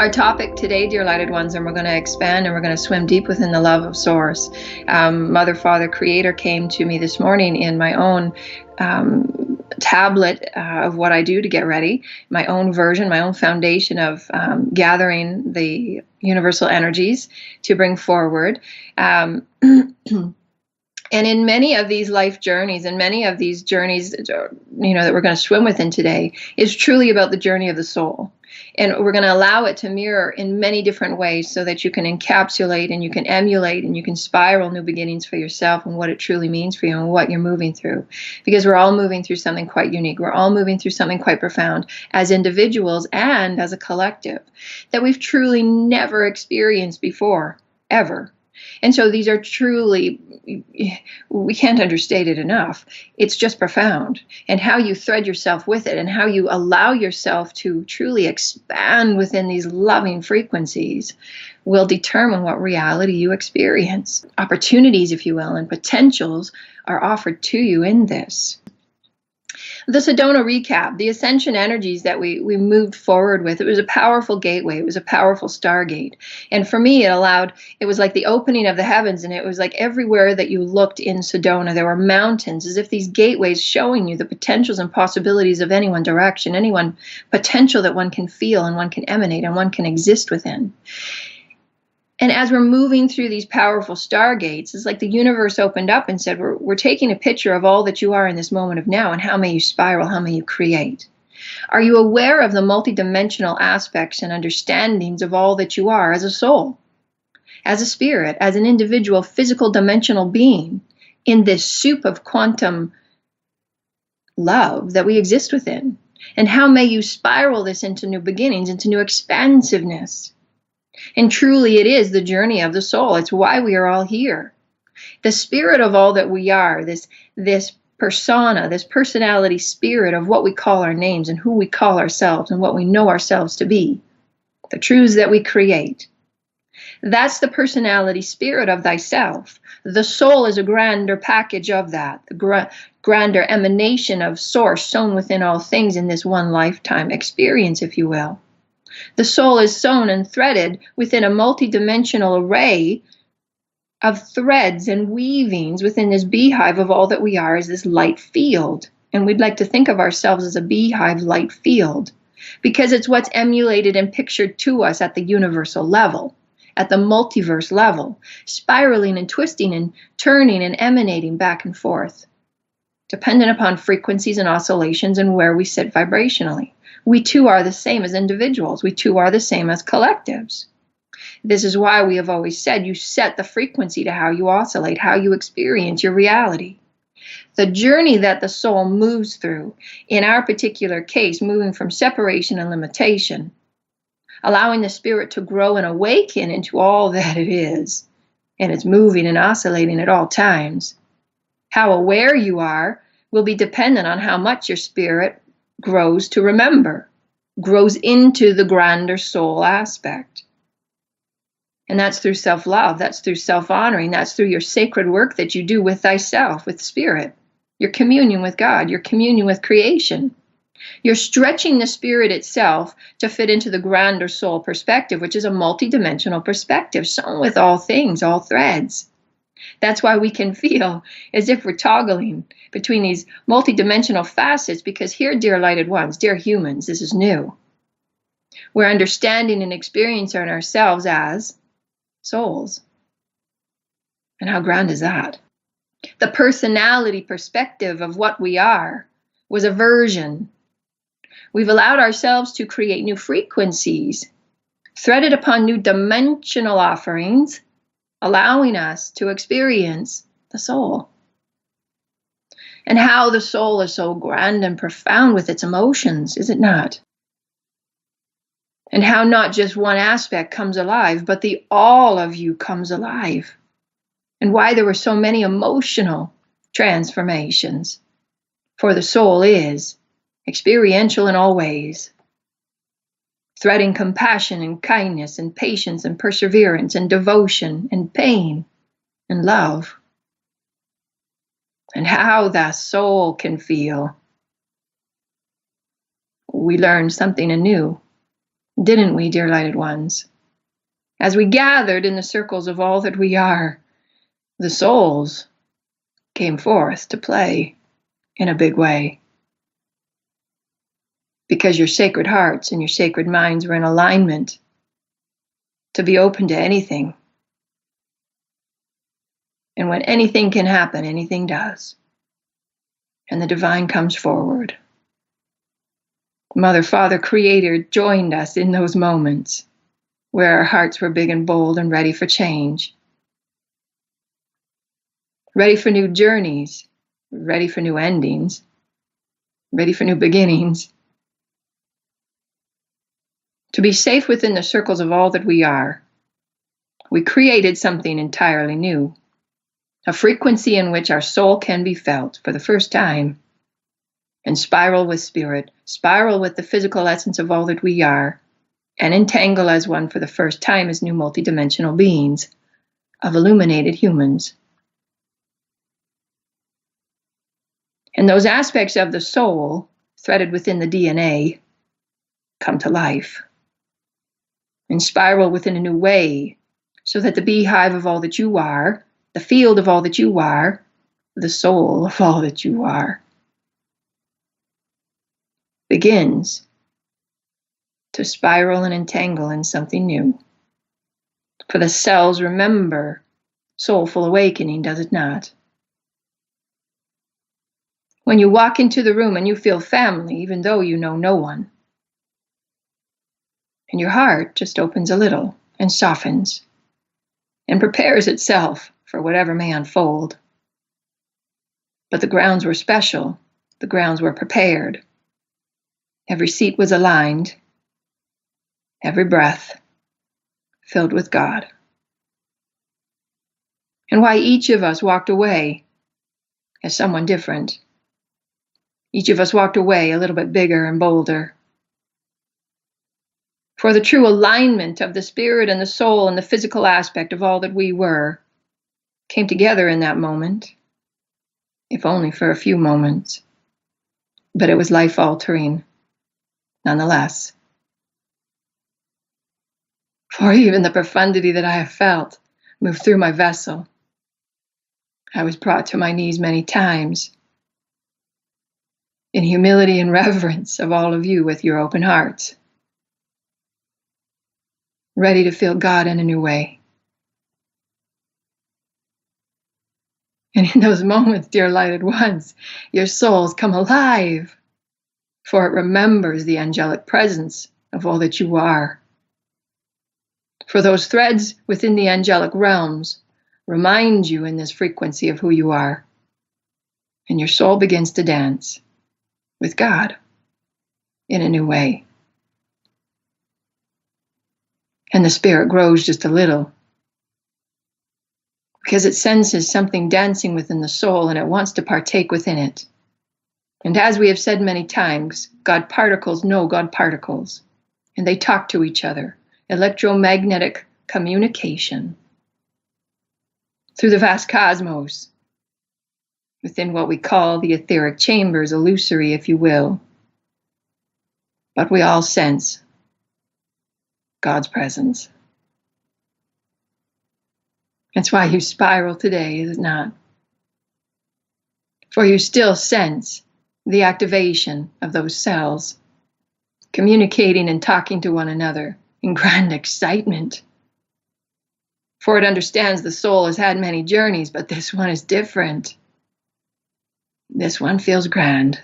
Our topic today, dear lighted ones, and we're going to expand and we're going to swim deep within the love of Source. Mother, Father, Creator came to me this morning in my own tablet of what I do to get ready, my own version, my own foundation of gathering the universal energies to bring forward. And in many of these life journeys, and many of these journeys, that we're going to swim within today, is truly about the journey of the soul. And we're going to allow it to mirror in many different ways so that you can encapsulate and you can emulate and you can spiral new beginnings for yourself and what it truly means for you and what you're moving through. Because we're all moving through something quite unique. We're all moving through something quite profound as individuals and as a collective that we've truly never experienced before, ever. And so these are truly, we can't understate it enough. It's just profound. And how you thread yourself with it and how you allow yourself to truly expand within these loving frequencies will determine what reality you experience. Opportunities, if you will, and potentials are offered to you in this. The Sedona recap, the ascension energies that we moved forward with, it was a powerful gateway. It was a powerful stargate. And for me, it was like the opening of the heavens. And it was like everywhere that you looked in Sedona, there were mountains, as if these gateways showing you the potentials and possibilities of any one direction, any one potential that one can feel and one can emanate and one can exist within. And as we're moving through these powerful stargates, it's like the universe opened up and said, we're taking a picture of all that you are in this moment of now, and how may you spiral, how may you create? Are you aware of the multidimensional aspects and understandings of all that you are as a soul, as a spirit, as an individual physical dimensional being in this soup of quantum love that we exist within? And how may you spiral this into new beginnings, into new expansiveness? And truly it is the journey of the soul. It's why we are all here. The spirit of all that we are, this persona, this personality spirit of what we call our names and who we call ourselves and what we know ourselves to be, the truths that we create. That's the personality spirit of thyself. The soul is a grander package of that, the grander emanation of Source sown within all things in this one lifetime experience, if you will. The soul is sewn and threaded within a multidimensional array of threads and weavings within this beehive of all that we are as this light field. And we'd like to think of ourselves as a beehive light field because it's what's emulated and pictured to us at the universal level, at the multiverse level, spiraling and twisting and turning and emanating back and forth, dependent upon frequencies and oscillations and where we sit vibrationally. We too are the same as individuals. We too are the same as collectives. This is why we have always said you set the frequency to how you oscillate, how you experience your reality. The journey that the soul moves through, in our particular case, moving from separation and limitation, allowing the spirit to grow and awaken into all that it is, and it's moving and oscillating at all times. How aware you are will be dependent on how much your spirit grows to remember, grows into the grander soul aspect. And that's through self-love, that's through self-honoring, that's through your sacred work that you do with thyself, with spirit, your communion with God, your communion with creation. You're stretching the spirit itself to fit into the grander soul perspective, which is a multidimensional perspective, sewn with all things, all threads. That's why we can feel as if we're toggling between these multidimensional facets, because here, dear lighted ones, dear humans, this is new. We're understanding and experiencing ourselves as souls. And how grand is that? The personality perspective of what we are was a version. We've allowed ourselves to create new frequencies, threaded upon new dimensional offerings, allowing us to experience the soul. And how the soul is so grand and profound with its emotions, is it not? And how not just one aspect comes alive, but the all of you comes alive. And why there were so many emotional transformations. For the soul is experiential in all ways, threading compassion and kindness and patience and perseverance and devotion and pain and love. And how the soul can feel. We learn something anew Didn't we, dear lighted ones? As we gathered in the circles of all that we are, the souls came forth to play in a big way. Because your sacred hearts and your sacred minds were in alignment to be open to anything. And when anything can happen, anything does. And the divine comes forward. Mother, Father, Creator joined us in those moments where our hearts were big and bold and ready for change. Ready for new journeys, ready for new endings, ready for new beginnings. To be safe within the circles of all that we are, we created something entirely new, a frequency in which our soul can be felt for the first time, and spiral with spirit, spiral with the physical essence of all that we are, and entangle as one for the first time as new multidimensional beings of illuminated humans. And those aspects of the soul, threaded within the DNA, come to life and spiral within a new way, so that the beehive of all that you are, the field of all that you are, the soul of all that you are, begins to spiral and entangle in something new. For the cells remember soulful awakening, does it not? When you walk into the room and you feel family, even though you know no one, and your heart just opens a little and softens and prepares itself for whatever may unfold. But the grounds were special. The grounds were prepared. Every seat was aligned. Every breath filled with God. And why each of us walked away as someone different. Each of us walked away a little bit bigger and bolder. For the true alignment of the spirit and the soul and the physical aspect of all that we were came together in that moment, if only for a few moments. But it was life-altering, nonetheless. For even the profundity that I have felt moved through my vessel. I was brought to my knees many times, in humility and reverence of all of you with your open hearts, ready to feel God in a new way. And in those moments, dear lighted ones, your souls come alive, for it remembers the angelic presence of all that you are. For those threads within the angelic realms remind you in this frequency of who you are, and your soul begins to dance with God in a new way. And the spirit grows just a little, because it senses something dancing within the soul and it wants to partake within it. And as we have said many times, God particles know God particles, and they talk to each other. Electromagnetic communication through the vast cosmos, within what we call the etheric chambers, illusory, if you will. But we all sense God's presence. That's why you spiral today, is it not? For you still sense the activation of those cells, communicating and talking to one another in grand excitement. For it understands the soul has had many journeys, but this one is different. This one feels grand.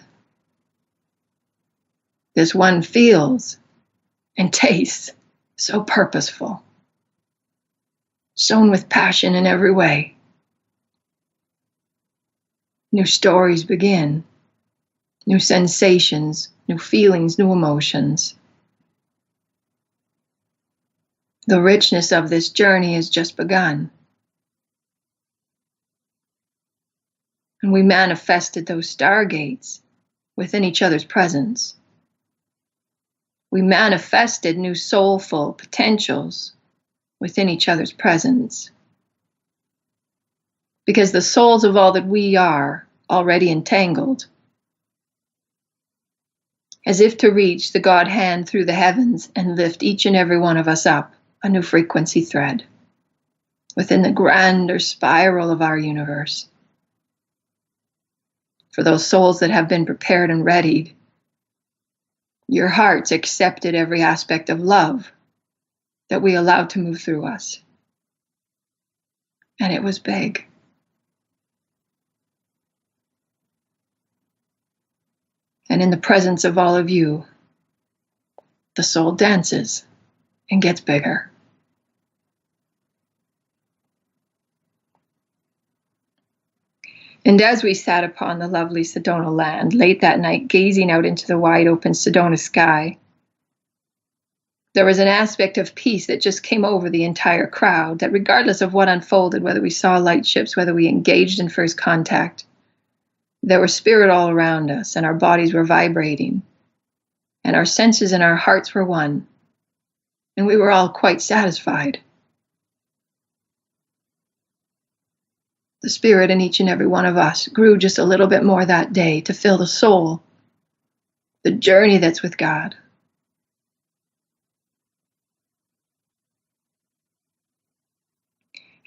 This one feels and tastes so purposeful, sown with passion in every way. New stories begin, new sensations, new feelings, new emotions. The richness of this journey has just begun. And we manifested those stargates within each other's presence. We manifested new soulful potentials within each other's presence. Because the souls of all that we are already entangled. as if to reach the God hand through the heavens and lift each and every one of us up a new frequency thread within the grander spiral of our universe. For those souls that have been prepared and readied, your hearts accepted every aspect of love that we allowed to move through us. And it was big. And in the presence of all of you, the soul dances and gets bigger. And as we sat upon the lovely Sedona land late that night, gazing out into the wide open Sedona sky, there was an aspect of peace that just came over the entire crowd, that regardless of what unfolded, whether we saw light ships, whether we engaged in first contact, there was spirit all around us, and our bodies were vibrating, and our senses and our hearts were one, and we were all quite satisfied. The spirit in each and every one of us grew just a little bit more that day to fill the soul, the journey that's with God.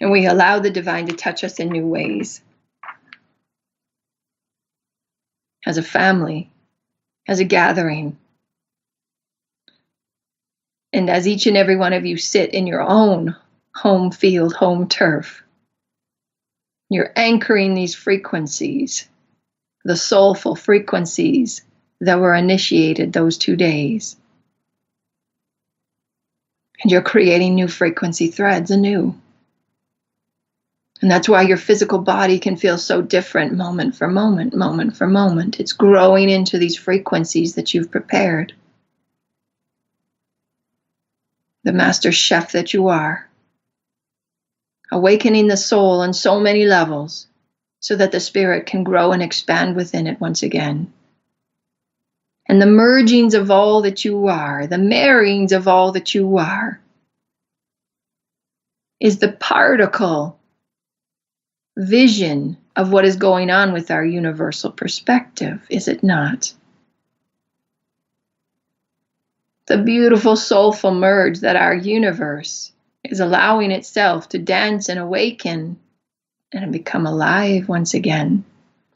And we allow the divine to touch us in new ways. As a family, as a gathering. And as each and every one of you sit in your own home field, home turf, you're anchoring these frequencies, the soulful frequencies that were initiated those 2 days. And you're creating new frequency threads anew. And that's why your physical body can feel so different moment for moment, moment for moment. It's growing into these frequencies that you've prepared. The master chef that you are. Awakening the soul on so many levels so that the spirit can grow and expand within it once again. And the mergings of all that you are, the marryings of all that you are, is the particle vision of what is going on with our universal perspective, is it not? The beautiful soulful merge that our universe is allowing itself to dance and awaken and become alive once again.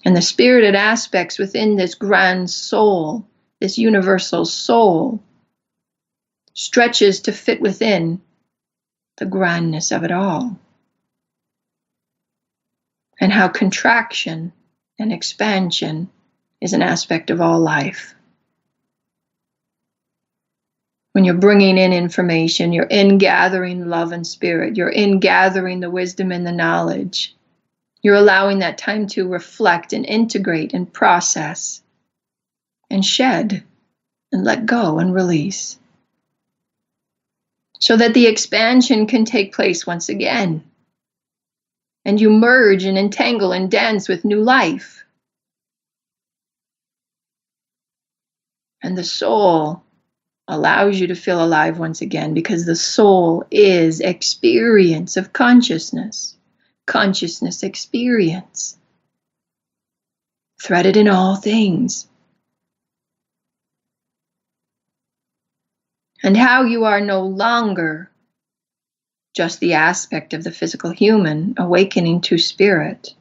And the spirited aspects within this grand soul, this universal soul, stretches to fit within the grandness of it all. And how contraction and expansion is an aspect of all life. When you're bringing in information, you're in gathering love and spirit, you're in gathering the wisdom and the knowledge. You're allowing that time to reflect and integrate and process and shed and let go and release. So that the expansion can take place once again. And you merge and entangle and dance with new life. And the soul allows you to feel alive once again, because the soul is experience of consciousness. Consciousness experience. Threaded in all things. And how you are no longer just the aspect of the physical human awakening to spirit.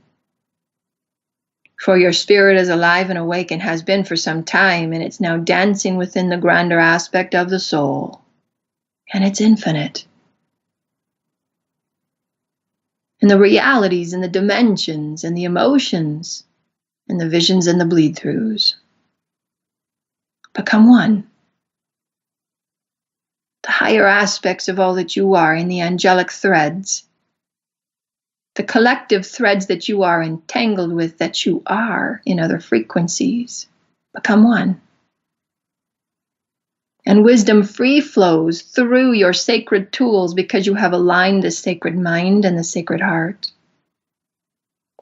For your spirit is alive and awake and has been for some time, and it's now dancing within the grander aspect of the soul. And it's infinite. And the realities and the dimensions and the emotions and the visions and the bleed-throughs become one. The higher aspects of all that you are in the angelic threads, the collective threads that you are entangled with, that you are in other frequencies, become one. And wisdom free flows through your sacred tools because you have aligned the sacred mind and the sacred heart.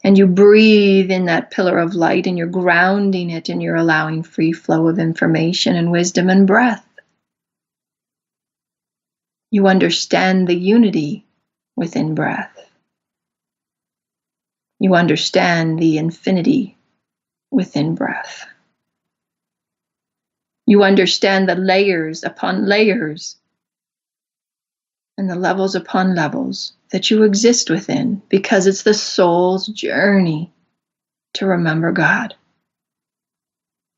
And you breathe in that pillar of light and you're grounding it and you're allowing free flow of information and wisdom and breath. You understand the unity within breath. You understand the infinity within breath. You understand the layers upon layers and the levels upon levels that you exist within, because it's the soul's journey to remember God.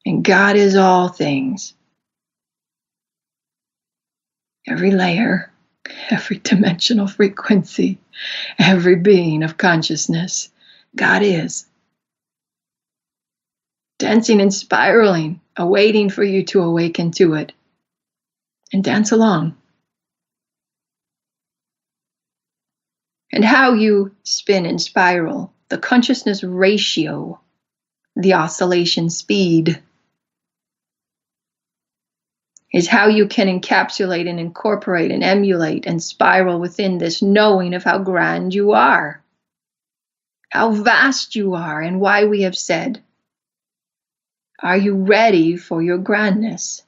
And God is all things. Every layer, every dimensional frequency, every being of consciousness, God is. Dancing and spiraling, awaiting for you to awaken to it. And dance along. And how you spin and spiral, the consciousness ratio, the oscillation speed, is how you can encapsulate and incorporate and emulate and spiral within this knowing of how grand you are, how vast you are, and why we have said, are you ready for your grandness?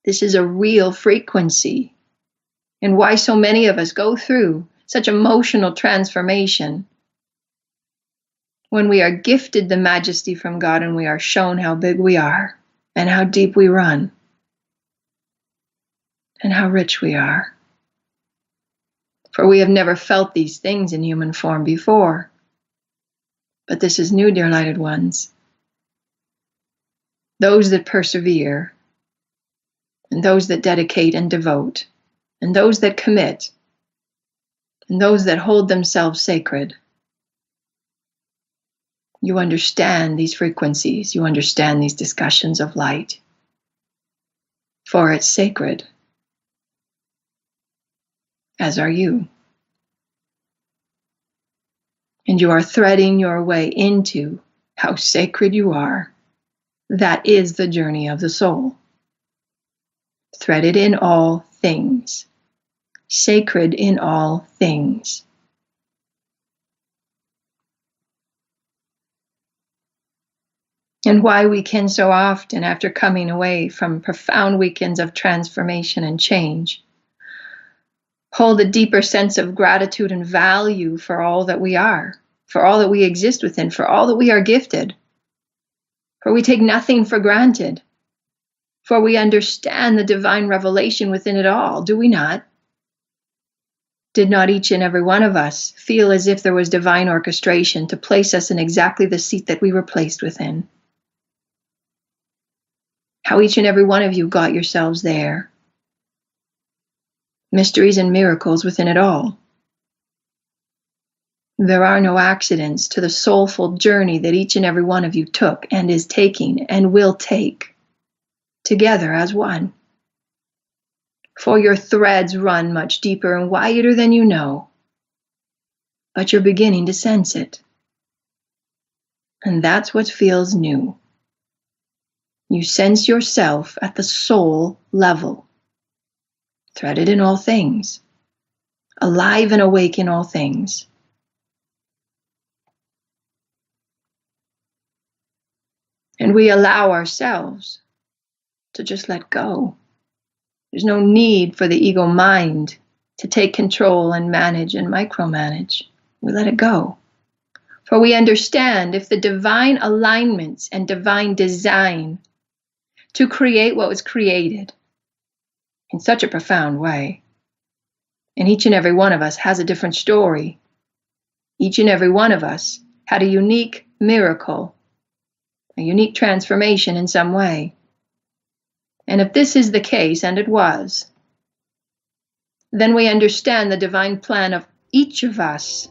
This is a real frequency, and why so many of us go through such emotional transformation when we are gifted the majesty from God and we are shown how big we are and how deep we run and how rich we are. For we have never felt these things in human form before. But this is new, dear lighted ones. Those that persevere, and those that dedicate and devote, and those that commit, and those that hold themselves sacred. You understand these frequencies, you understand these discussions of light. For it's sacred, as are you. And you are threading your way into how sacred you are. That is the journey of the soul. Threaded in all things. Sacred in all things. And why we can so often, after coming away from profound weekends of transformation and change, hold a deeper sense of gratitude and value for all that we are, for all that we exist within, for all that we are gifted. For we take nothing for granted. For we understand the divine revelation within it all, do we not? Did not each and every one of us feel as if there was divine orchestration to place us in exactly the seat that we were placed within? How each and every one of you got yourselves there. Mysteries and miracles within it all. There are no accidents to the soulful journey that each and every one of you took and is taking and will take together as one. For your threads run much deeper and wider than you know, but you're beginning to sense it. And that's what feels new. You sense yourself at the soul level, threaded in all things, alive and awake in all things. And we allow ourselves to just let go. There's no need for the ego mind to take control and manage and micromanage. We let it go. For we understand if the divine alignments and divine design to create what was created in such a profound way, and each and every one of us has a different story. Each and every one of us had a unique miracle, a unique transformation in some way. And if this is the case, and it was, then we understand the divine plan of each of us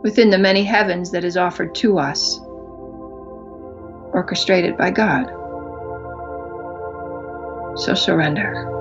within the many heavens that is offered to us, orchestrated by God. So surrender.